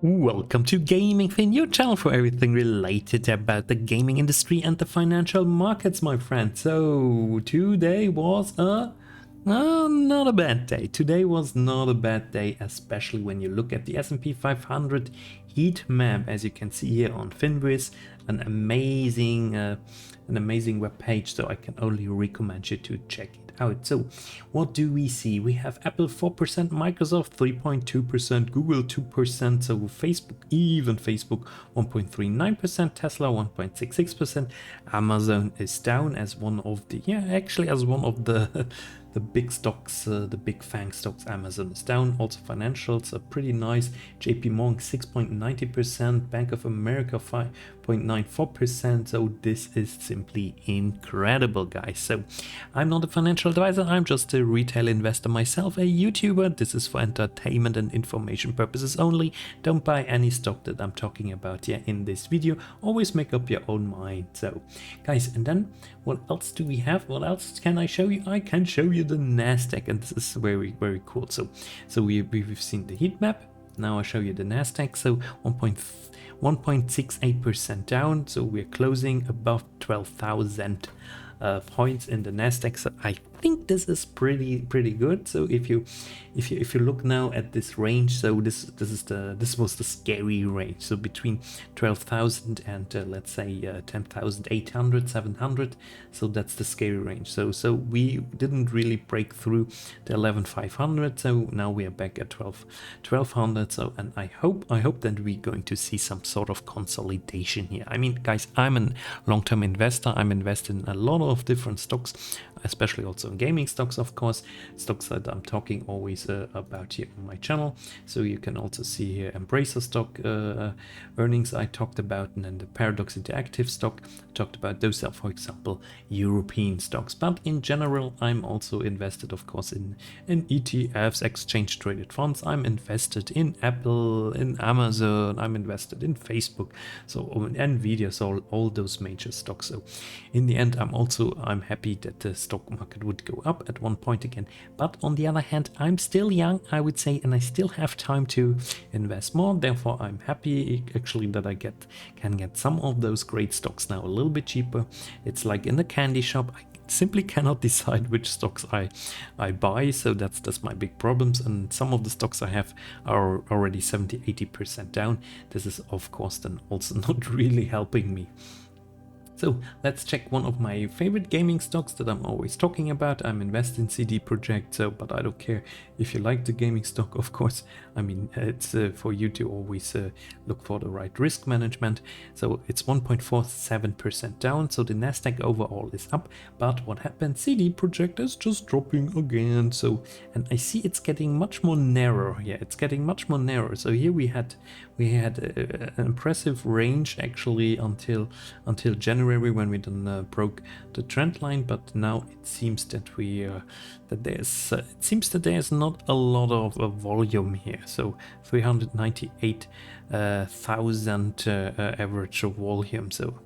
Welcome to Gaming Fin, your channel for everything related about the gaming industry and the financial markets, my friend. So today was not a bad day. Today was not a bad day, especially when you look at the S&P 500 heat map, as you can see here on Finviz, an amazing web page. So I can only recommend you to check it out. So what do we see? We have Apple 4%, Microsoft 3.2%, Google 2%, so Facebook 1.39%, Tesla 1.66%, Amazon is down as one of the the big stocks, the big FANG stocks. Amazon is down. Also financials are pretty nice. JP Morgan 6.90%, Bank of America 5.94%. So this is simply incredible, guys. So I'm not a financial advisor, I'm just a retail investor myself, a YouTuber. This is for entertainment and information purposes only. Don't buy any stock that I'm talking about here in this video. Always make up your own mind. So guys, and then what else do we have? What else can I show you? I can show you the Nasdaq, and this is very cool. So we've seen the heat map. Now I'll show you the Nasdaq. So 1.68% down, so we're closing above 12,000 points in the Nasdaq. So I think this is pretty good. So if you look now at this range, so this was the scary range. So between 12,000 and let's say 10,800, 700. So that's the scary range. So we didn't really break through the 11,500. So now we are back at 12,000. So and I hope that we're going to see some sort of consolidation here. I mean, guys, I'm a long-term investor. I'm invested in a lot of different stocks, especially also in gaming stocks, of course, stocks that I'm talking always about here on my channel. So you can also see here Embracer stock earnings I talked about, and then the Paradox Interactive stock I talked about. Those are, for example, European stocks. But in general, I'm also invested, of course, in ETFs, exchange traded funds. I'm invested in Apple, in Amazon, I'm invested in Facebook, so in NVIDIA, so all those major stocks. So in the end, I'm happy that the stock market would go up at one point again. But on the other hand, I'm still young, I would say, and I still have time to invest more. Therefore, I'm happy actually that I can get some of those great stocks now a little bit cheaper. It's like in the candy shop. I simply cannot decide which stocks I buy, so that's my big problems. And some of the stocks I have are already 70-80% down. This is, of course, then also not really helping me. So let's check one of my favorite gaming stocks that I'm always talking about. I'm invested in CD Projekt, but I don't care if you like the gaming stock, of course. I mean, it's for you to always look for the right risk management. So it's 1.47% down, so the Nasdaq overall is up. But what happened? CD Projekt is just dropping again. So, and I see it's getting much more narrow here. It's getting much more narrow. So here we had an impressive range actually until January, when we then broke the trend line. But now it seems that there's not a lot of volume here. So 398,000 average volume. So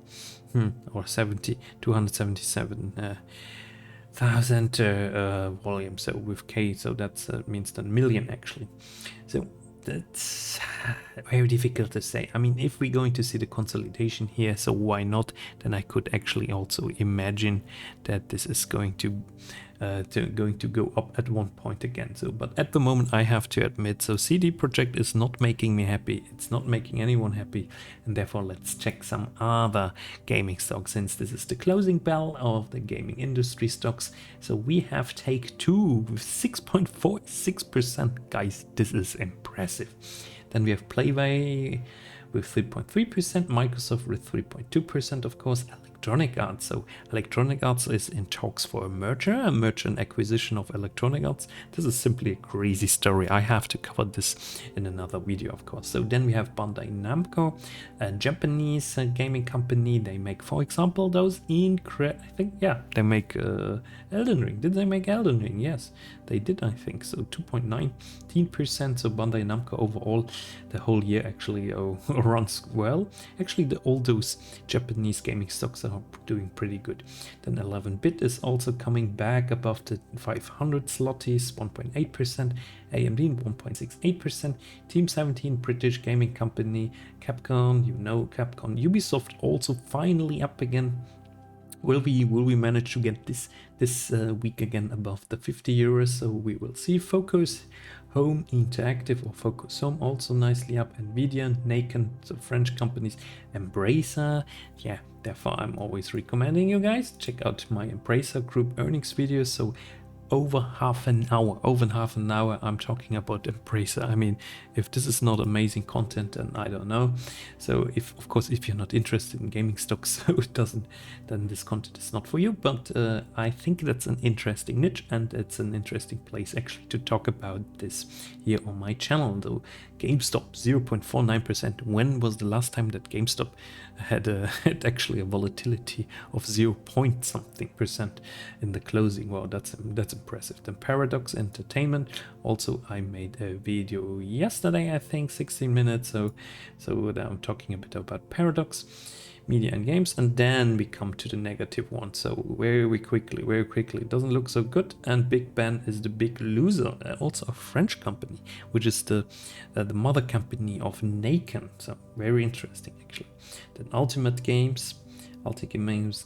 or 277,000 volume. So with K, so that's means 10 million actually. So that's very difficult to say. I mean, if we're going to see the consolidation here, so why not? Then I could actually also imagine that this is going to go up at one point again. So, but at the moment, I have to admit, so CD Projekt is not making me happy. It's not making anyone happy, and therefore let's check some other gaming stocks, since this is the closing bell of the gaming industry stocks. So we have Take-Two with 6.46%. Guys, this is impressive. Then we have Playway with 3.3%, Microsoft with 3.2%, of course, Electronic Arts. So Electronic Arts is in talks for a merger and acquisition of Electronic Arts. This is simply a crazy story. I have to cover this in another video, of course. So then we have Bandai Namco, a Japanese gaming company. They make, for example, those they make Elden Ring. Did they make Elden Ring? Yes, they did, I think. So 2.19%. So Bandai Namco overall, the whole year actually runs well. Actually, all those Japanese gaming stocks stocks are doing pretty good. Then 11-bit is also coming back above the 500 zlotys, 1.8%, AMD 1.68%, Team 17, British gaming company, Capcom, you know Capcom, Ubisoft also finally up again. Will we manage to get this week again above the 50 euros? So we will see. Focus Home Interactive or Focus Home also nicely up. NVIDIA, Nakon, so French companies, Embracer. Yeah, therefore I'm always recommending you guys check out my Embracer Group earnings videos. So over half an hour I'm talking about Embracer. I mean, if this is not amazing content, then I don't know. So of course if you're not interested in gaming stocks, so it doesn't, then this content is not for you. But I think that's an interesting niche, and it's an interesting place actually to talk about this here on my channel. Though GameStop 0.49%. When was the last time that GameStop had actually a volatility of 0 point something percent in the closing? Wow, that's impressive. Then Paradox Entertainment, also I made a video yesterday, I think 16 minutes, so I'm talking a bit about Paradox Media and Games, and then we come to the negative one. So very quickly, it doesn't look so good. And Bigben is the big loser, also a French company, which is the mother company of Nakon. So very interesting actually. Then Ultimate Games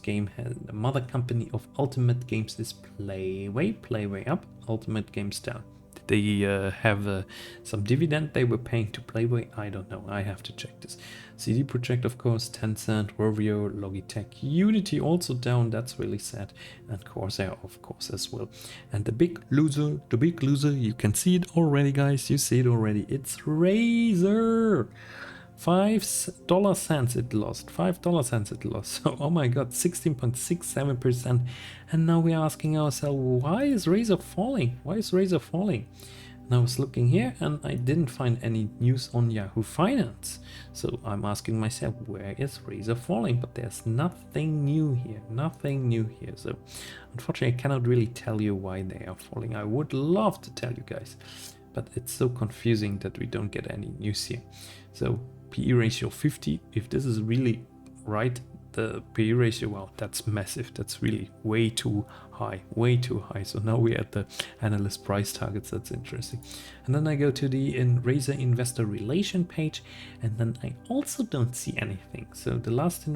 game has the mother company of Ultimate Games is Playway up, Ultimate Games down. They have some dividend they were paying to Playway. I don't know. I have to check this. CD Projekt, of course, Tencent, Rovio, Logitech, Unity also down. That's really sad. And Corsair, of course, as well. And the big loser, you can see it already, guys. You see it already. It's Razer. $5 it lost. $5 it lost. So, oh my god, 16.67%. And now we're asking ourselves, why is Razer falling? And I was looking here and I didn't find any news on Yahoo Finance. So I'm asking myself, where is Razer falling? But there's nothing new here. So unfortunately, I cannot really tell you why they are falling. I would love to tell you guys, but it's so confusing that we don't get any news here. So PE ratio 50, if this is really right, the PE ratio, wow, that's massive. That's really way too high. So now we're at the analyst price targets. That's interesting. And then I go to the Razer investor relation page, and then I also don't see anything. So the last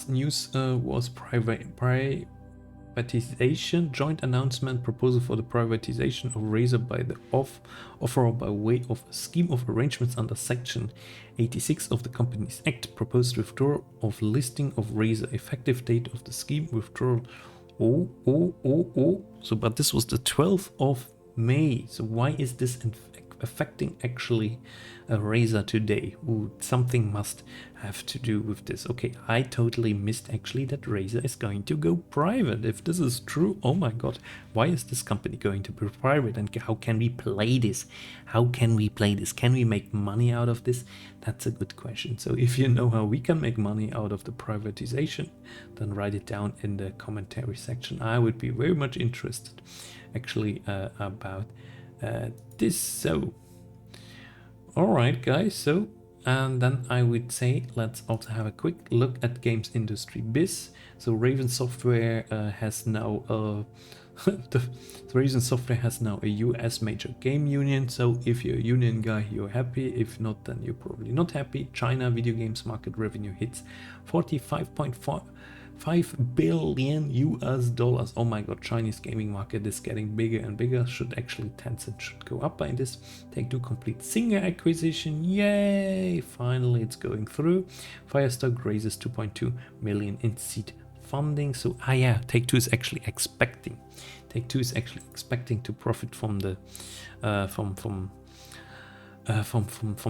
news was privatization, joint announcement proposal for the privatization of Razer by the offer by way of a scheme of arrangements under section 86 of the Companies Act, proposed withdrawal of listing of Razer, effective date of the scheme withdrawal. So but this was the 12th of May. So why is this affecting actually Razer today? Ooh, something must have to do with this. Okay, I totally missed actually that Razer is going to go private. If this is true, oh my god, why is this company going to be private, and how can we play this? Can we make money out of this? That's a good question. So if you know how we can make money out of the privatization, then write it down in the commentary section. I would be very much interested actually about this. So all right, guys, so and then I would say let's also have a quick look at games industry biz. So Raven Software has now Raven Software has now a US major game union. So if you're a union guy, you're happy. If not, then you're probably not happy. China video games market revenue hits 45.5 billion US dollars. Oh my god, Chinese gaming market is getting bigger and bigger. Tencent should go up by this. Take-Two complete Zynga acquisition. Yay! Finally it's going through. Firestock raises 2.2 million in seed funding. So yeah, Take-Two is actually expecting to profit from the from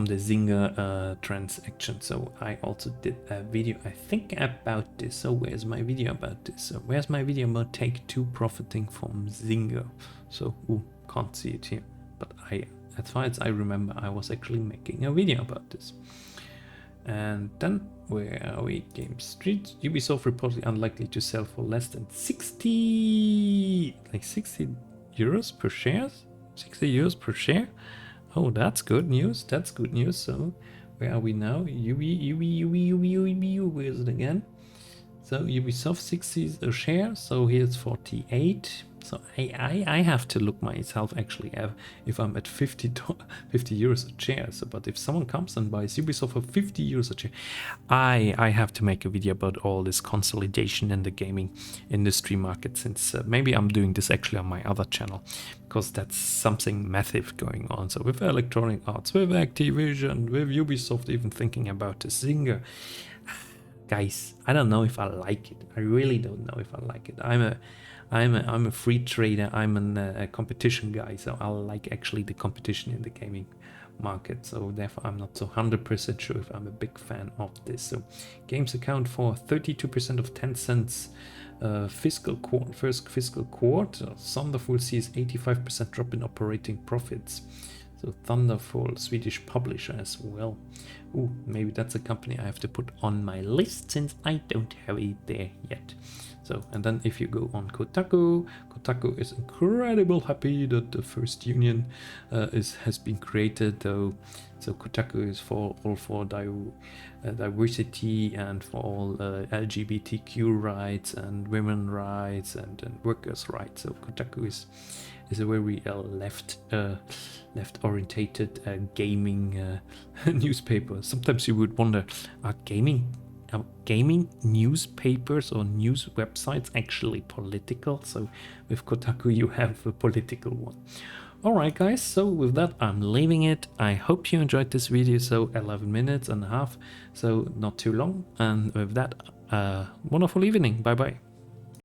the Zynga transaction. So I also did a video, I think, about this. So where's my video about this? So where's my video about Take-Two profiting from Zynga? So can't see it here, but as far as I remember, I was actually making a video about this. And then where are we? Game Street. Ubisoft reportedly unlikely to sell for less than 60 euros per share. 60 euros per share. Oh, that's good news. So Where are we now? Where is it again? So Ubisoft 60 a share, so here's 48. So I have to look myself actually if I'm at 50 euros a share. So, but if someone comes and buys Ubisoft for 50 euros a share, I have to make a video about all this consolidation in the gaming industry market, since maybe I'm doing this actually on my other channel, because that's something massive going on. So with Electronic Arts, with Activision, with Ubisoft even thinking about the Zynga. Guys, I don't know if I like it. I really don't know if I like it. I'm a free trader. I'm a competition guy, so I like actually the competition in the gaming market. So therefore, I'm not so 100% sure if I'm a big fan of this. So games account for 32% of Tencent's first fiscal quarter. Thunderful sees 85% drop in operating profits. So Thunderful, Swedish publisher as well. Ooh, maybe that's a company I have to put on my list, since I don't have it there yet. So, and then if you go on Kotaku, Kotaku is incredible happy that the first union has been created, though. So Kotaku is for diversity and for all LGBTQ rights and women rights and workers' rights. So Kotaku is a very left orientated gaming newspaper. Sometimes you would wonder, are gaming newspapers or news websites actually political? So with Kotaku you have a political one. Alright guys, so with that I'm leaving it. I hope you enjoyed this video. So 11 minutes and a half, so not too long. And with that, wonderful evening. Bye bye.